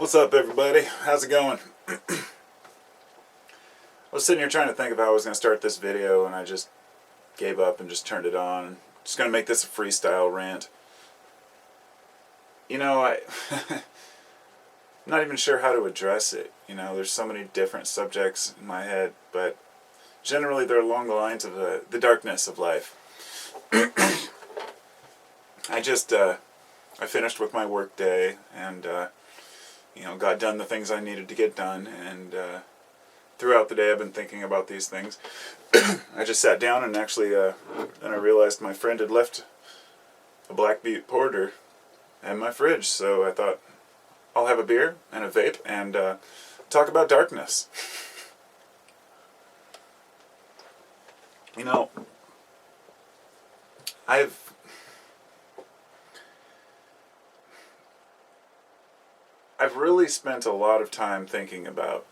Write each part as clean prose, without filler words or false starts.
What's up, everybody? How's it going? I was sitting here trying to think of how I was going to start this video, and I just gave up and just turned it on. Just going to make this a freestyle rant. You know, I'm not even sure how to address it. You know, there's so many different subjects in my head, but generally they're along the lines of the darkness of life. I finished with my work day, and got done the things I needed to get done, and throughout the day I've been thinking about these things. I just sat down and actually, then I realized my friend had left a Black Butte Porter in my fridge, so I thought I'll have a beer and a vape and talk about darkness. You know, I've really spent a lot of time thinking about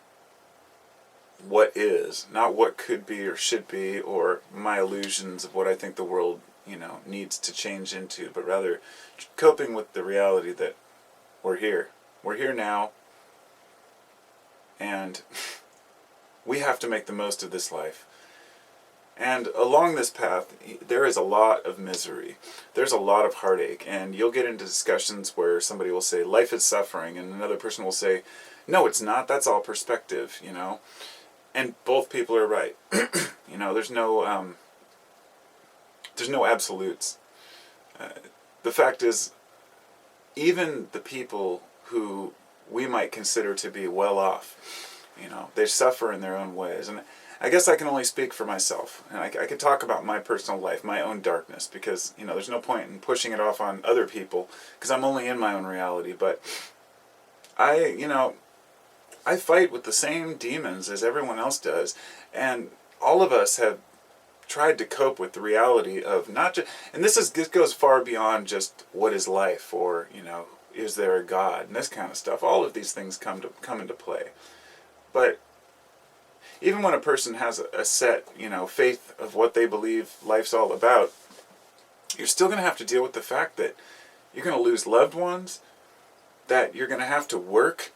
what is, not what could be or should be, or my illusions of what I think the world, needs to change into, but rather coping with the reality that we're here. We're here now, and we have to make the most of this life. And along this path, there is a lot of misery. There's a lot of heartache, and you'll get into discussions where somebody will say, life is suffering, and another person will say, no, it's not, that's all perspective, And both people are right. There's no absolutes. The fact is, even the people who we might consider to be well off, they suffer in their own ways. And I guess I can only speak for myself, and I can talk about my personal life, my own darkness, because, there's no point in pushing it off on other people, because I'm only in my own reality. But I fight with the same demons as everyone else does, and all of us have tried to cope with the reality of not just, and this goes far beyond just what is life, or, is there a God, and this kind of stuff. All of these things come into play. But even when a person has a set, faith of what they believe life's all about, you're still going to have to deal with the fact that you're going to lose loved ones, that you're going to have to work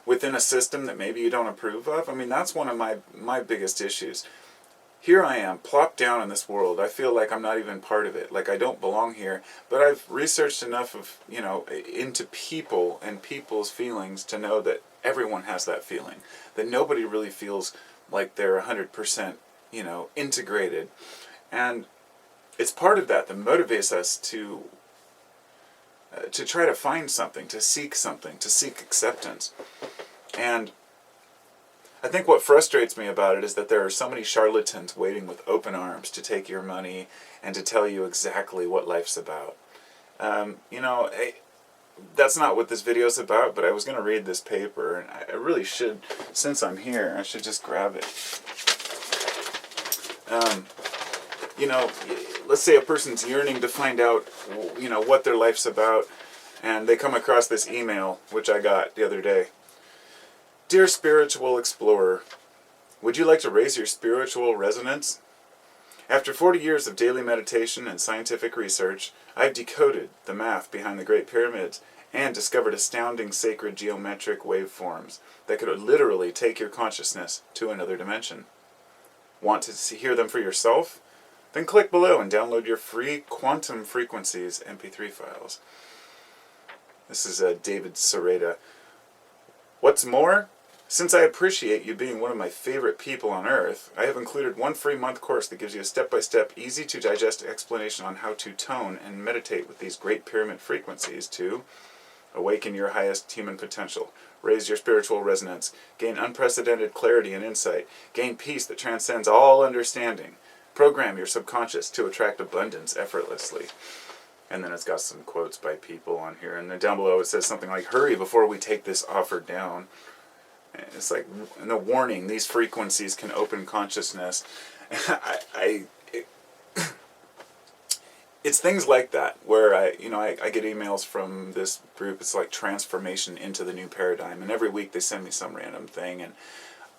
within a system that maybe you don't approve of. I mean, that's one of my biggest issues. Here I am, plopped down in this world. I feel like I'm not even part of it, like I don't belong here. But I've researched enough of, into people and people's feelings to know that everyone has that feeling, that nobody really feels like they're 100%, integrated. And it's part of that motivates us to try to find something, to seek acceptance. And I think what frustrates me about it is that there are so many charlatans waiting with open arms to take your money and to tell you exactly what life's about. That's not what this video is about, but I was going to read this paper, and I really should, since I'm here, I should just grab it. Let's say a person's yearning to find out, what their life's about, and they come across this email, which I got the other day. Dear Spiritual Explorer, would you like to raise your spiritual resonance? After 40 years of daily meditation and scientific research, I've decoded the math behind the Great Pyramids and discovered astounding sacred geometric waveforms that could literally take your consciousness to another dimension. Want to hear them for yourself? Then click below and download your free Quantum Frequencies MP3 files. This is David Sereda. What's more, since I appreciate you being one of my favorite people on earth, I have included one free month course that gives you a step-by-step, easy-to-digest explanation on how to tone and meditate with these Great Pyramid frequencies to awaken your highest human potential, raise your spiritual resonance, gain unprecedented clarity and insight, gain peace that transcends all understanding, program your subconscious to attract abundance effortlessly. And then it's got some quotes by people on here, and then down below it says something like, hurry before we take this offer down. And it's like, and the warning, these frequencies can open consciousness. It's things like that where I get emails from this group. It's like transformation into the new paradigm, and every week they send me some random thing, and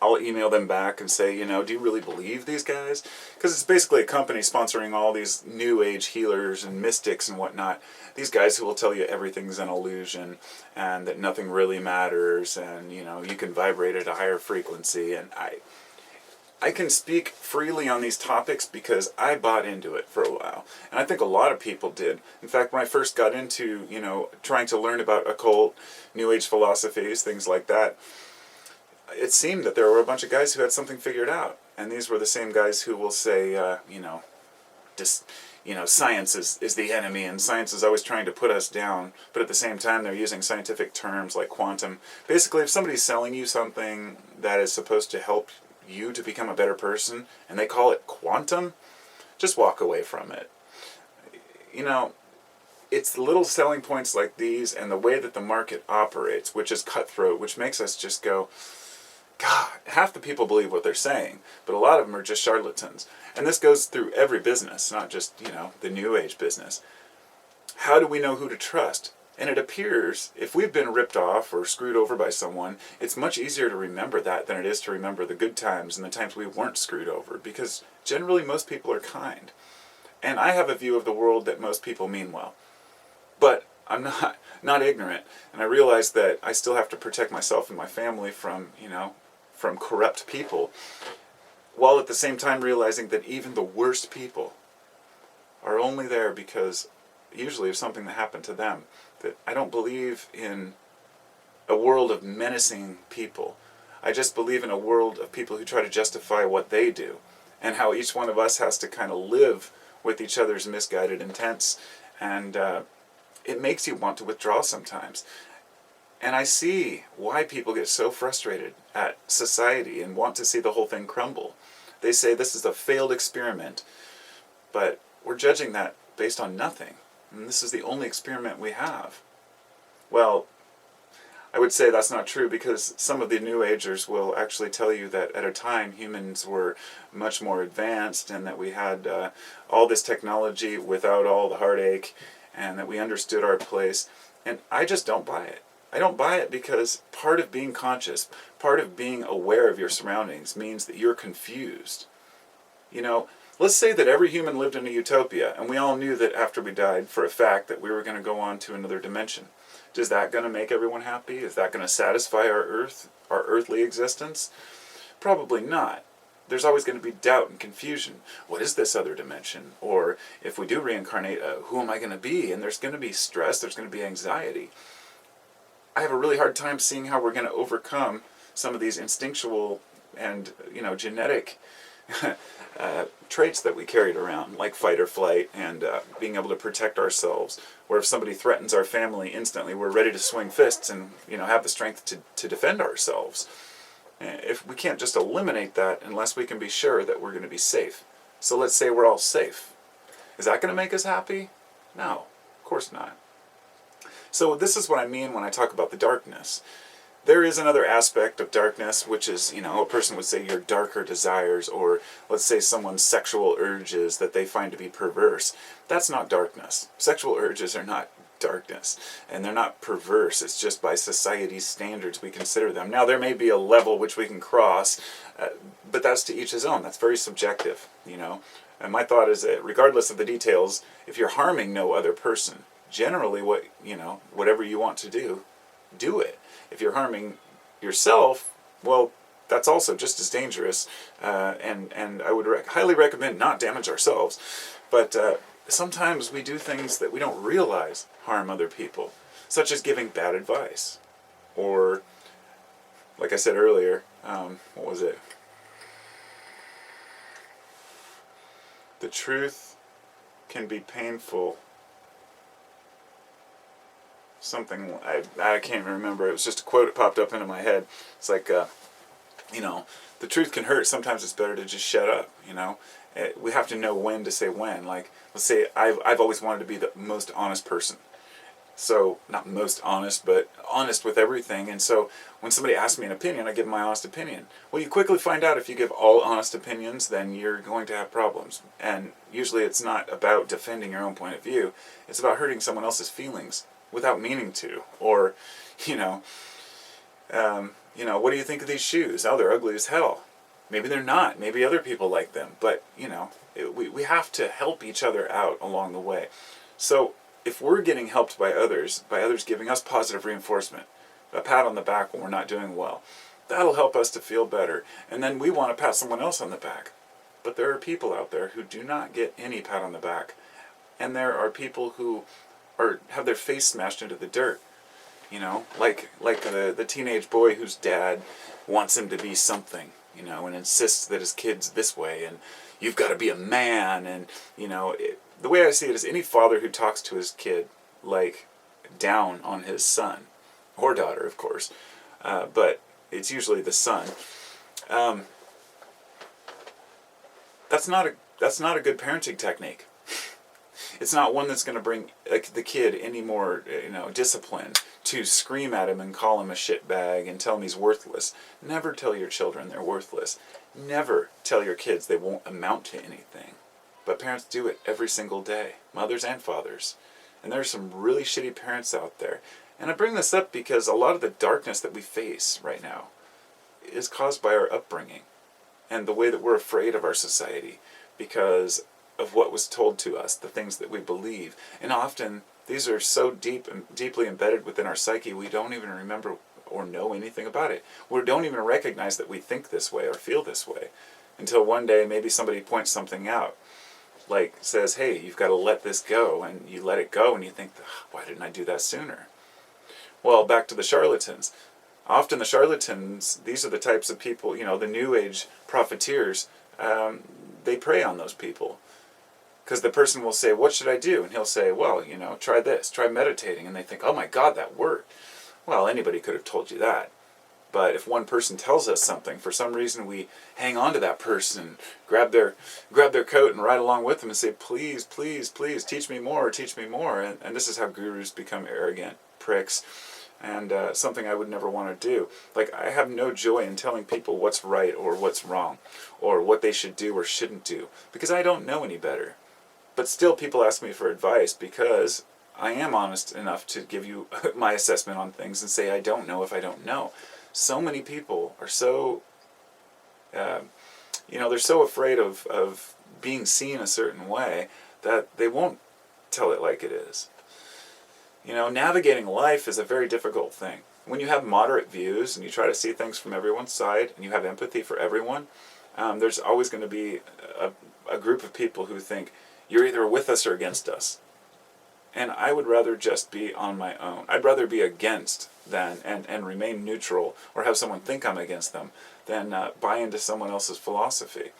I'll email them back and say, do you really believe these guys? Because it's basically a company sponsoring all these new age healers and mystics and whatnot. These guys who will tell you everything's an illusion and that nothing really matters, and you can vibrate at a higher frequency. And I can speak freely on these topics because I bought into it for a while. And I think a lot of people did. In fact, when I first got into, trying to learn about occult, New Age philosophies, things like that, it seemed that there were a bunch of guys who had something figured out. And these were the same guys who will say, science is the enemy, and science is always trying to put us down. But at the same time, they're using scientific terms like quantum. Basically, if somebody's selling you something that is supposed to help you to become a better person, and they call it quantum, just walk away from it. It's little selling points like these and the way that the market operates, which is cutthroat, which makes us just go, God, half the people believe what they're saying, but a lot of them are just charlatans. And this goes through every business, not just, the New Age business. How do we know who to trust? And it appears, if we've been ripped off or screwed over by someone, it's much easier to remember that than it is to remember the good times and the times we weren't screwed over, because generally most people are kind. And I have a view of the world that most people mean well. But I'm not ignorant, and I realize that I still have to protect myself and my family from corrupt people, while at the same time realizing that even the worst people are only there because usually of something that happened to them. That I don't believe in a world of menacing people. I just believe in a world of people who try to justify what they do, and how each one of us has to kind of live with each other's misguided intents, and it makes you want to withdraw sometimes. And I see why people get so frustrated at society and want to see the whole thing crumble. They say this is a failed experiment, but we're judging that based on nothing. And this is the only experiment we have. Well, I would say that's not true, because some of the New Agers will actually tell you that at a time humans were much more advanced, and that we had all this technology without all the heartache, and that we understood our place. And I just don't buy it. I don't buy it because part of being conscious, part of being aware of your surroundings means that you're confused. Let's say that every human lived in a utopia, and we all knew that after we died, for a fact, that we were going to go on to another dimension. Is that going to make everyone happy? Is that going to satisfy our earthly existence? Probably not. There's always going to be doubt and confusion. What is this other dimension? Or if we do reincarnate, who am I going to be? And there's going to be stress, there's going to be anxiety. I have a really hard time seeing how we're going to overcome some of these instinctual and genetic traits that we carried around, like fight or flight, and being able to protect ourselves. Where if somebody threatens our family, instantly we're ready to swing fists and have the strength to defend ourselves. If we can't just eliminate that unless we can be sure that we're going to be safe. So let's say we're all safe. Is that going to make us happy? No, of course not. So this is what I mean when I talk about the darkness. There is another aspect of darkness, which is, a person would say your darker desires, or let's say someone's sexual urges that they find to be perverse. That's not darkness. Sexual urges are not darkness, and they're not perverse. It's just by society's standards we consider them. Now, there may be a level which we can cross, but that's to each his own. That's very subjective, And my thought is that regardless of the details, if you're harming no other person, generally whatever you want to do, do it. If you're harming yourself, well, that's also just as dangerous, and I would highly recommend not damage ourselves. But sometimes we do things that we don't realize harm other people, such as giving bad advice, or, like I said earlier, what was it? The truth can be painful. Something, I can't even remember. It was just a quote that popped up into my head. It's like, the truth can hurt. Sometimes it's better to just shut up, We have to know when to say when. Like, let's say I've always wanted to be the most honest person. So, not most honest, but honest with everything. And so, when somebody asks me an opinion, I give my honest opinion. Well, you quickly find out if you give all honest opinions, then you're going to have problems. And usually it's not about defending your own point of view. It's about hurting someone else's feelings without meaning to. Or, what do you think of these shoes? Oh, they're ugly as hell. Maybe they're not. Maybe other people like them. But, we have to help each other out along the way. So if we're getting helped by others giving us positive reinforcement, a pat on the back when we're not doing well, that'll help us to feel better. And then we want to pat someone else on the back. But there are people out there who do not get any pat on the back. And there are people who have their face smashed into the dirt. Like the teenage boy whose dad wants him to be something, and insists that his kid's this way, and you've got to be a man, and, the way I see it is any father who talks to his kid, like, down on his son, or daughter, of course, but it's usually the son, that's not a good parenting technique. It's not one that's going to bring the kid any more, discipline to scream at him and call him a shitbag and tell him he's worthless. Never tell your children they're worthless. Never tell your kids they won't amount to anything. But parents do it every single day, mothers and fathers. And there are some really shitty parents out there. And I bring this up because a lot of the darkness that we face right now is caused by our upbringing and the way that we're afraid of our society because of what was told to us, the things that we believe. And often these are so deeply embedded within our psyche, we don't even remember or know anything about it. We don't even recognize that we think this way or feel this way until one day maybe somebody points something out, like says, hey, you've got to let this go, and you let it go and you think, why didn't I do that sooner? Well, back to the charlatans. Often the charlatans, these are the types of people, the New Age profiteers, they prey on those people. Because the person will say, what should I do? And he'll say, well, try this, try meditating. And they think, oh my God, that worked. Well, anybody could have told you that. But if one person tells us something, for some reason we hang on to that person, grab their coat and ride along with them and say, please, please, please, teach me more, teach me more. And this is how gurus become arrogant pricks. And something I would never want to do. Like, I have no joy in telling people what's right or what's wrong, or what they should do or shouldn't do, because I don't know any better. But still, people ask me for advice because I am honest enough to give you my assessment on things and say I don't know if I don't know. So many people are so, they're so afraid of being seen a certain way that they won't tell it like it is. Navigating life is a very difficult thing. When you have moderate views and you try to see things from everyone's side and you have empathy for everyone, there's always going to be a group of people who think you're either with us or against us. And I would rather just be on my own. I'd rather be against and remain neutral or have someone think I'm against them than buy into someone else's philosophy.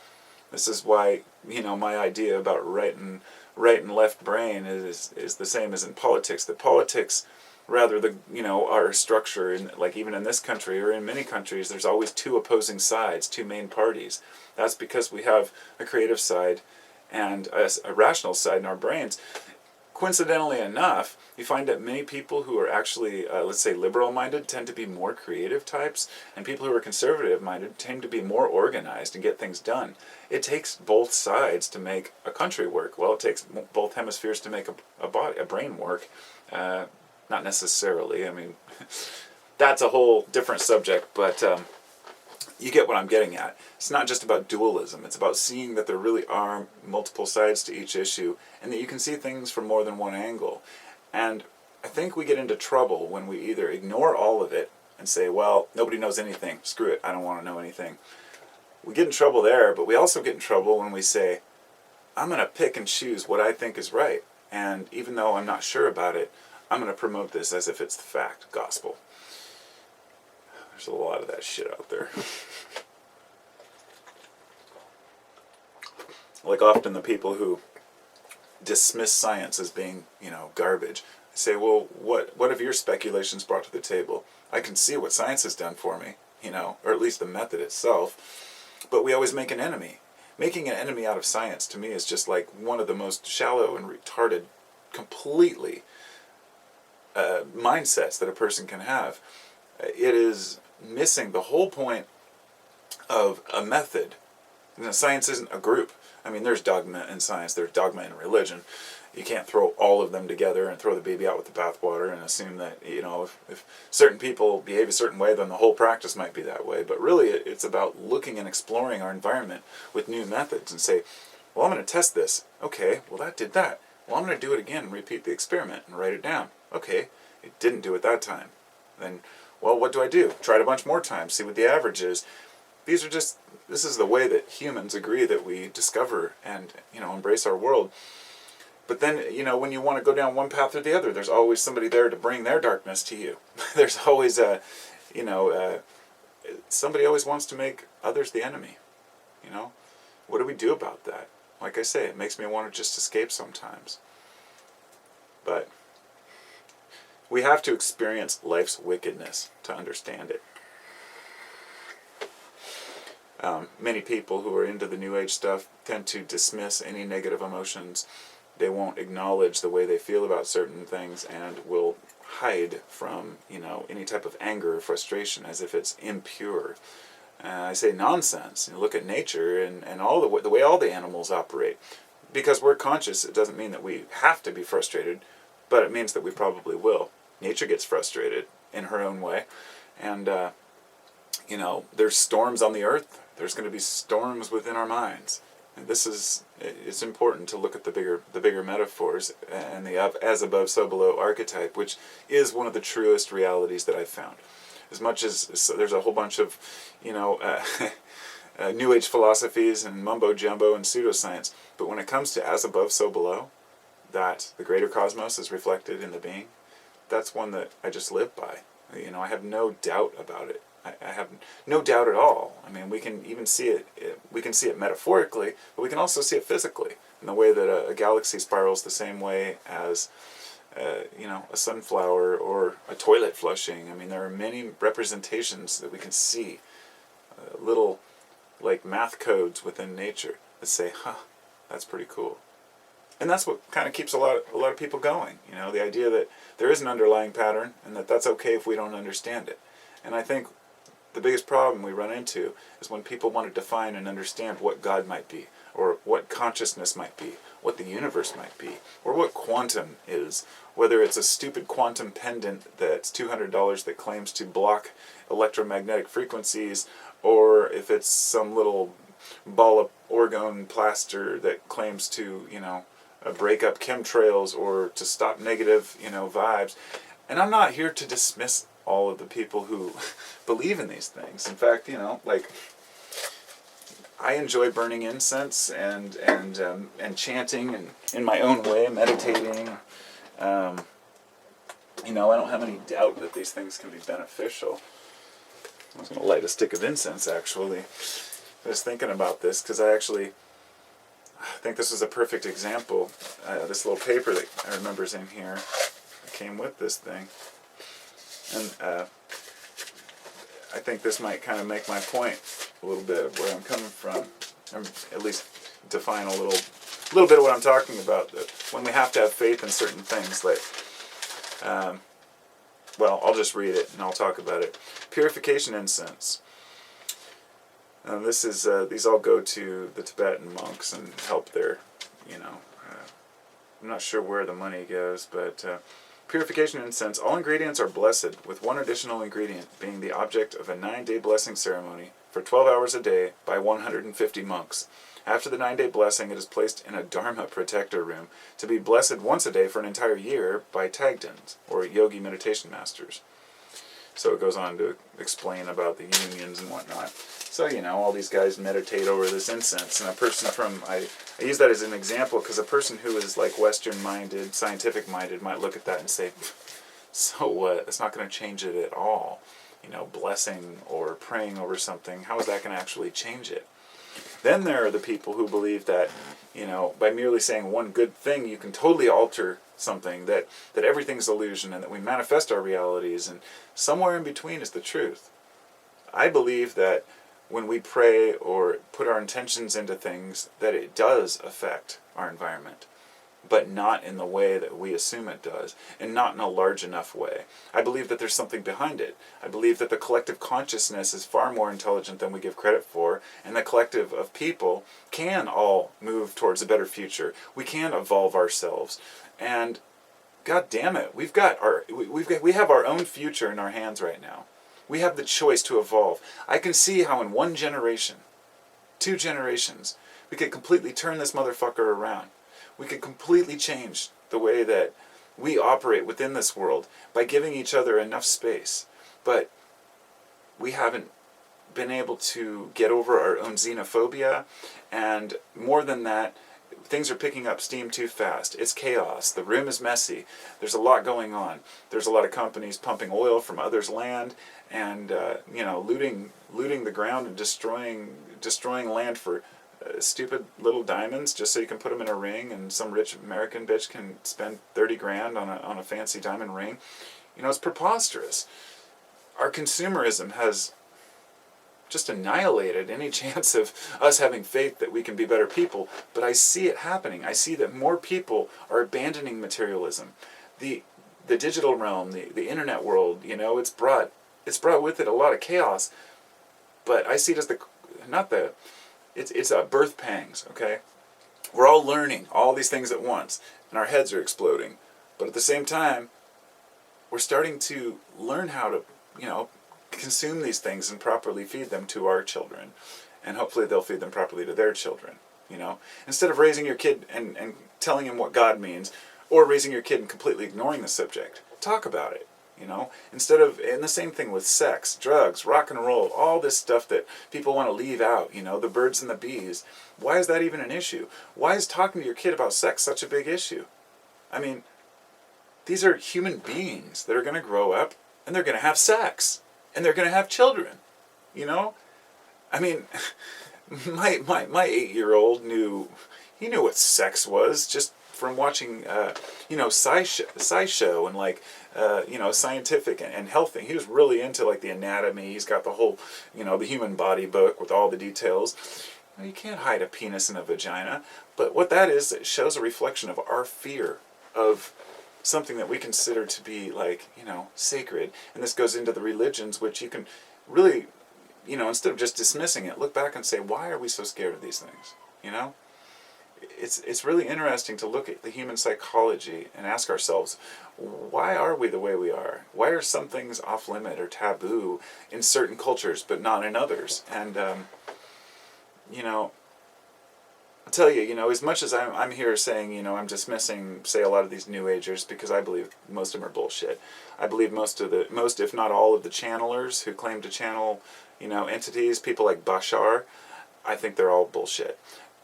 This is why, my idea about right and left brain is the same as in politics. That politics, rather our structure, even in this country or in many countries, there's always two opposing sides, two main parties. That's because we have a creative side and a rational side in our brains. Coincidentally enough, you find that many people who are actually, let's say, liberal-minded tend to be more creative types, and people who are conservative-minded tend to be more organized and get things done. It takes both sides to make a country work. Well, it takes both hemispheres to make a brain work. Not necessarily. I mean, that's a whole different subject, but you get what I'm getting at. It's not just about dualism. It's about seeing that there really are multiple sides to each issue and that you can see things from more than one angle. And I think we get into trouble when we either ignore all of it and say, well, nobody knows anything. Screw it. I don't want to know anything. We get in trouble there, but we also get in trouble when we say, I'm going to pick and choose what I think is right. And even though I'm not sure about it, I'm going to promote this as if it's the fact, gospel. There's a lot of that shit out there. Like often the people who dismiss science as being, garbage, say, well, what have your speculations brought to the table? I can see what science has done for me, or at least the method itself, but we always make an enemy. Making an enemy out of science, to me, is just like one of the most shallow and retarded, completely mindsets that a person can have. It is missing the whole point of a method. Science isn't a group. I mean, there's dogma in science, there's dogma in religion. you can't throw all of them together and throw the baby out with the bathwater and assume that, if certain people behave a certain way, then the whole practice might be that way. But really, it's about looking and exploring our environment with new methods and say, well, I'm going to test this. Okay, well, that did that. Well, I'm going to do it again and repeat the experiment and write it down. Okay, it didn't do it that time. Then, well, what do I do? Try it a bunch more times, see what the average is. This is the way that humans agree that we discover and, embrace our world. But then, when you want to go down one path or the other, there's always somebody there to bring their darkness to you. There's always somebody always wants to make others the enemy. What do we do about that? Like I say, it makes me want to just escape sometimes. But we have to experience life's wickedness to understand it. Many people who are into the New Age stuff tend to dismiss any negative emotions. They won't acknowledge the way they feel about certain things and will hide from, any type of anger or frustration as if it's impure. I say nonsense. Look at nature and all the way all the animals operate. Because we're conscious, it doesn't mean that we have to be frustrated, but it means that we probably will. Nature gets frustrated in her own way. And, there's storms on the earth. There's going to be storms within our minds. And it's important to look at the bigger metaphors and the as above, so below archetype, which is one of the truest realities that I've found. As much as there's a whole bunch of, New Age philosophies and mumbo jumbo and pseudoscience, but when it comes to as above, so below, that the greater cosmos is reflected in the being, that's one that I just live by. I have no doubt about it. I have no doubt at all. I mean, we can even see it. We can see it metaphorically, but we can also see it physically in the way that a galaxy spirals the same way as, a sunflower or a toilet flushing. I mean, there are many representations that we can see, little like math codes within nature that say, that's pretty cool. And that's what kind of keeps a lot of people going. The idea that there is an underlying pattern and that's okay if we don't understand it. And I think the biggest problem we run into is when people want to define and understand what God might be, or what consciousness might be, what the universe might be, or what quantum is, whether it's a stupid quantum pendant that's $200 that claims to block electromagnetic frequencies, or if it's some little ball of orgone plaster that claims to, break up chemtrails or to stop negative, vibes. And I'm not here to dismiss all of the people who believe in these things. In fact, I enjoy burning incense and chanting and in my own way, meditating. I don't have any doubt that these things can be beneficial. I was going to light a stick of incense, actually. I was thinking about this because I think this is a perfect example. This little paper that I remember is in here came with this thing. And I think this might kind of make my point a little bit of where I'm coming from, or at least define a little bit of what I'm talking about. That when we have to have faith in certain things, like, I'll just read it and I'll talk about it. Purification incense. These all go to the Tibetan monks and help their, I'm not sure where the money goes, but purification incense. All ingredients are blessed, with one additional ingredient being the object of a 9-day blessing ceremony for 12 hours a day by 150 monks. After the 9-day blessing, it is placed in a Dharma protector room to be blessed once a day for an entire year by Tagdans, or yogi meditation masters. So it goes on to explain about the unions and whatnot. So, all these guys meditate over this incense, and a person I use that as an example because a person who is like Western-minded, scientific-minded might look at that and say, so what? That's not going to change it at all. Blessing or praying over something, how is that going to actually change it? Then there are the people who believe that, by merely saying one good thing, you can totally alter something, that everything's illusion and that we manifest our realities, and somewhere in between is the truth. I believe that when we pray or put our intentions into things, that it does affect our environment. but not in the way that we assume it does, and not in a large enough way. I believe that there's something behind it. I believe that the collective consciousness is far more intelligent than we give credit for, and the collective of people can all move towards a better future. We can evolve ourselves, and God damn it, we have our own future in our hands right now. We have the choice to evolve. I can see how in 1 generation, 2 generations, we could completely turn this motherfucker around. We could completely change the way that we operate within this world by giving each other enough space. But we haven't been able to get over our own xenophobia, and more than that, things are picking up steam too fast. It's chaos. The room is messy. There's a lot going on. There's a lot of companies pumping oil from others' land, and looting the ground and destroying land for stupid little diamonds just so you can put them in a ring, and some rich American bitch can spend 30 grand on a fancy diamond ring. It's preposterous. Our consumerism has just annihilated any chance of us having faith that we can be better people. But I see it happening. I see that more people are abandoning materialism. The digital realm, the internet world, it's brought with it a lot of chaos. But I see it as it's birth pangs, okay? We're all learning all these things at once, and our heads are exploding. But at the same time, we're starting to learn how to, consume these things and properly feed them to our children. And hopefully they'll feed them properly to their children, Instead of raising your kid and telling him what God means, or raising your kid and completely ignoring the subject. Talk about it, Instead of, and the same thing with sex, drugs, rock and roll, all this stuff that people want to leave out, the birds and the bees. Why is that even an issue? Why is talking to your kid about sex such a big issue? I mean, these are human beings that are going to grow up, and they're going to have sex, and they're going to have children, I mean, my 8-year-old knew what sex was just from watching, SciShow and scientific and health thing. He was really into the anatomy. He's got the whole, the human body book with all the details. You can't hide a penis in a vagina, but what that is, it shows a reflection of our fear of something that we consider to be sacred. And this goes into the religions, which you can really, instead of just dismissing it, look back and say, why are we so scared of these things? It's really interesting to look at the human psychology and ask ourselves, why are we the way we are? Why are some things off limit or taboo in certain cultures but not in others? And I'll tell you, as much as I'm here saying, I'm dismissing, say, a lot of these New Agers, because I believe most of them are bullshit. I believe most, if not all, of the channelers who claim to channel, entities, people like Bashar, I think they're all bullshit.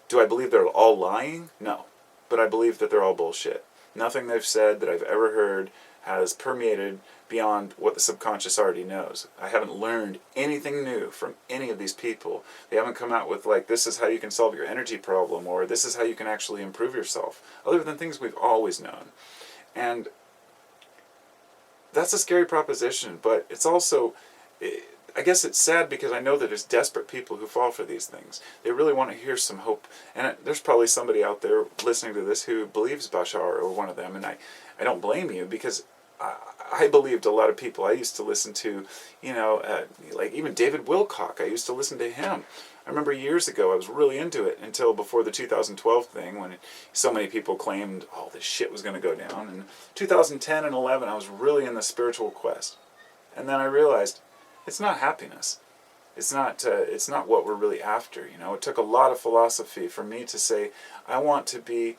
Do I believe they're all lying? No. But I believe that they're all bullshit. Nothing they've said that I've ever heard has permeated beyond what the subconscious already knows. I haven't learned anything new from any of these people. They haven't come out with this is how you can solve your energy problem, or this is how you can actually improve yourself, other than things we've always known. And that's a scary proposition, but it's also, I guess it's sad because I know that there's desperate people who fall for these things. They really want to hear some hope. And there's probably somebody out there listening to this who believes Bashar or one of them, and I don't blame you, because I believed a lot of people I used to listen to, even David Wilcock. I used to listen to him. I remember years ago I was really into it until before the 2012 thing, when so many people claimed, this shit was going to go down. In 2010 and 11 I was really in the spiritual quest. And then I realized it's not happiness. It's not what we're really after. It took a lot of philosophy for me to say I want to be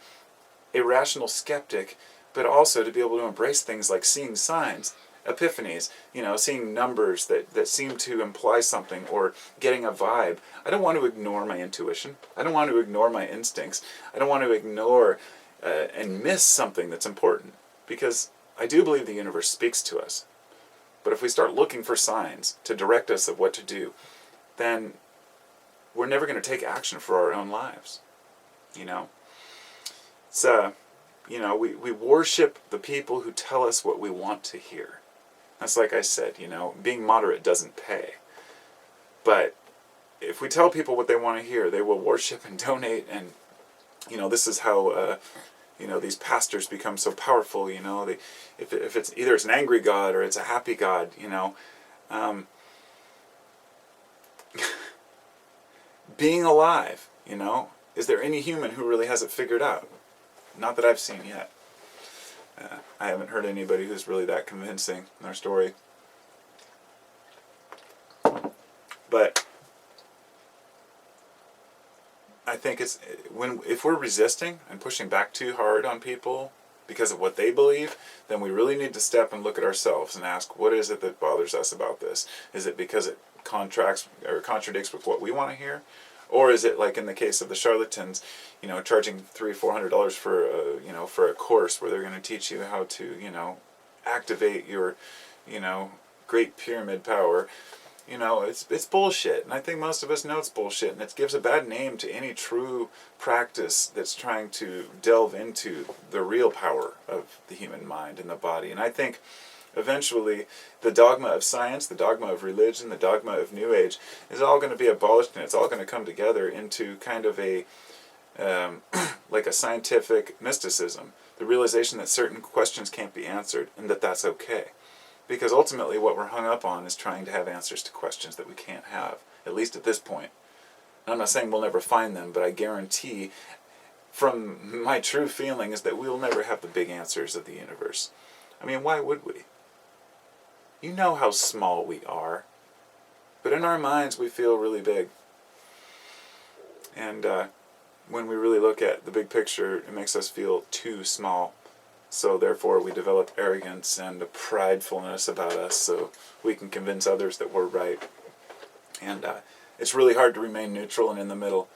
a rational skeptic, but also to be able to embrace things like seeing signs, epiphanies, seeing numbers that seem to imply something, or getting a vibe. I don't want to ignore my intuition. I don't want to ignore my instincts. I don't want to ignore and miss something that's important, because I do believe the universe speaks to us. But if we start looking for signs to direct us of what to do, then we're never going to take action for our own lives. It's we worship the people who tell us what we want to hear. That's like I said, being moderate doesn't pay. But if we tell people what they want to hear, they will worship and donate, and this is how these pastors become so powerful, if it's either it's an angry God or it's a happy God, being alive, is there any human who really has it figured out? Not that I've seen yet. I haven't heard anybody who's really that convincing in their story. But I think if we're resisting and pushing back too hard on people because of what they believe, then we really need to step and look at ourselves and ask, what is it that bothers us about this? Is it because it contradicts with what we want to hear? Or is it like in the case of the charlatans, charging $300-400 for a course where they're going to teach you how to, activate your, great pyramid power? It's bullshit. And I think most of us know it's bullshit. And it gives a bad name to any true practice that's trying to delve into the real power of the human mind and the body. And I think eventually the dogma of science, the dogma of religion, the dogma of New Age is all going to be abolished, and it's all going to come together into kind of a like a scientific mysticism. The realization that certain questions can't be answered and that that's okay. Because ultimately what we're hung up on is trying to have answers to questions that we can't have, at least at this point. And I'm not saying we'll never find them, but I guarantee from my true feeling is that we'll never have the big answers of the universe. I mean, why would we? You know how small we are. But in our minds, we feel really big. And when we really look at the big picture, it makes us feel too small. So therefore, we develop arrogance and a pridefulness about us so we can convince others that we're right. And it's really hard to remain neutral and in the middle.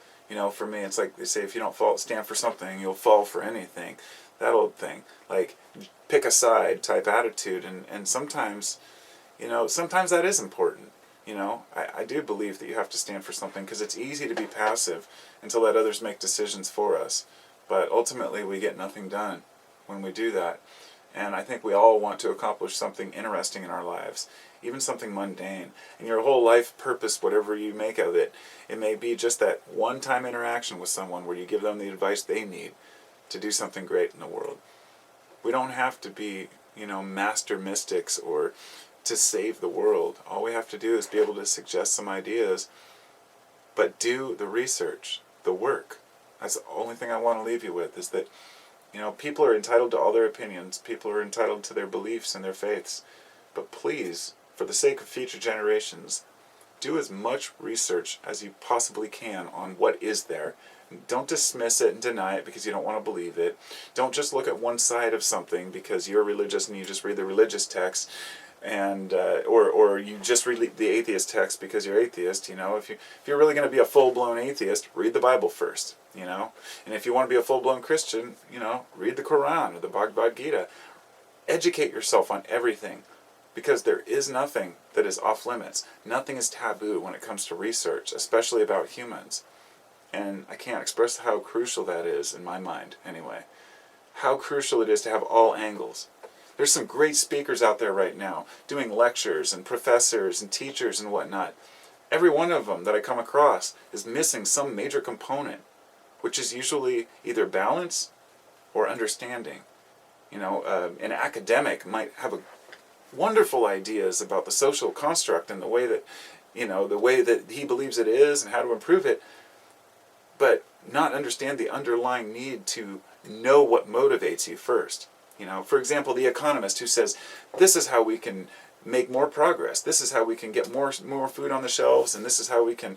For me, it's like they say, if you don't stand for something, you'll fall for anything. That old thing. Like, pick a side type attitude. And sometimes, sometimes that is important. I do believe that you have to stand for something because it's easy to be passive and to let others make decisions for us. But ultimately, we get nothing done when we do that. And I think we all want to accomplish something interesting in our lives, even something mundane. And your whole life purpose, whatever you make of it, it may be just that one-time interaction with someone where you give them the advice they need to do something great in the world. We don't have to be, master mystics or to save the world. All we have to do is be able to suggest some ideas, but do the research, the work. That's the only thing I want to leave you with, is that people are entitled to all their opinions. People are entitled to their beliefs and their faiths. But please, for the sake of future generations, do as much research as you possibly can on what is there. Don't dismiss it and deny it because you don't want to believe it. Don't just look at one side of something because you're religious and you just read the religious text, and or you just read the atheist text because you're atheist. If you're really going to be a full-blown atheist, read the Bible first. And if you want to be a full-blown Christian, read the Quran or the Bhagavad Gita. Educate yourself on everything, because there is nothing that is off limits. Nothing is taboo when it comes to research, especially about humans. And I can't express how crucial that is in my mind, anyway. How crucial it is to have all angles. There's some great speakers out there right now doing lectures and professors and teachers and whatnot. Every one of them that I come across is missing some major component, which is usually either balance or understanding. An academic might have wonderful ideas about the social construct and the way that he believes it is and how to improve it, but not understand the underlying need to know what motivates you first. For example, the economist who says, this is how we can make more progress. This is how we can get more food on the shelves, and this is how we can,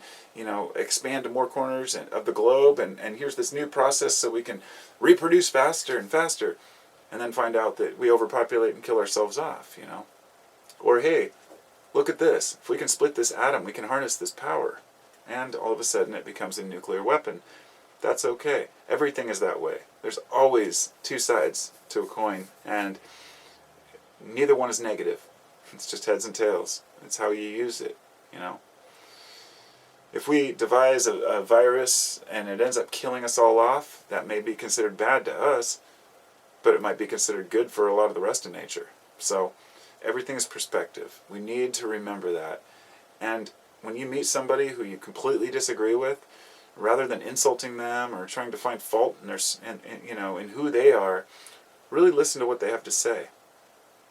expand to more corners of the globe, and here's this new process so we can reproduce faster and faster, and then find out that we overpopulate and kill ourselves off, Or, hey, look at this. If we can split this atom, we can harness this power. And all of a sudden it becomes a nuclear weapon. That's okay. Everything is that way. There's always two sides to a coin, and neither one is negative. It's just heads and tails. It's how you use it, If we devise a virus and it ends up killing us all off, that may be considered bad to us, but it might be considered good for a lot of the rest of nature. So everything is perspective. We need to remember that. And when you meet somebody who you completely disagree with, rather than insulting them or trying to find fault in in who they are, really listen to what they have to say.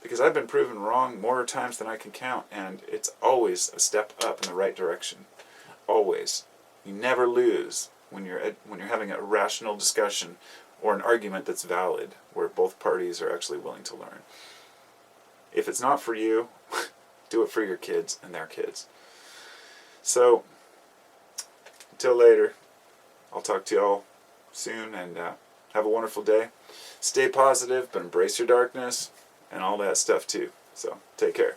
Because I've been proven wrong more times than I can count, and it's always a step up in the right direction. Always. You never lose when you're having a rational discussion or an argument that's valid, where both parties are actually willing to learn. If it's not for you, do it for your kids and their kids. So, until later, I'll talk to y'all soon, and have a wonderful day. Stay positive, but embrace your darkness and all that stuff too. So, take care.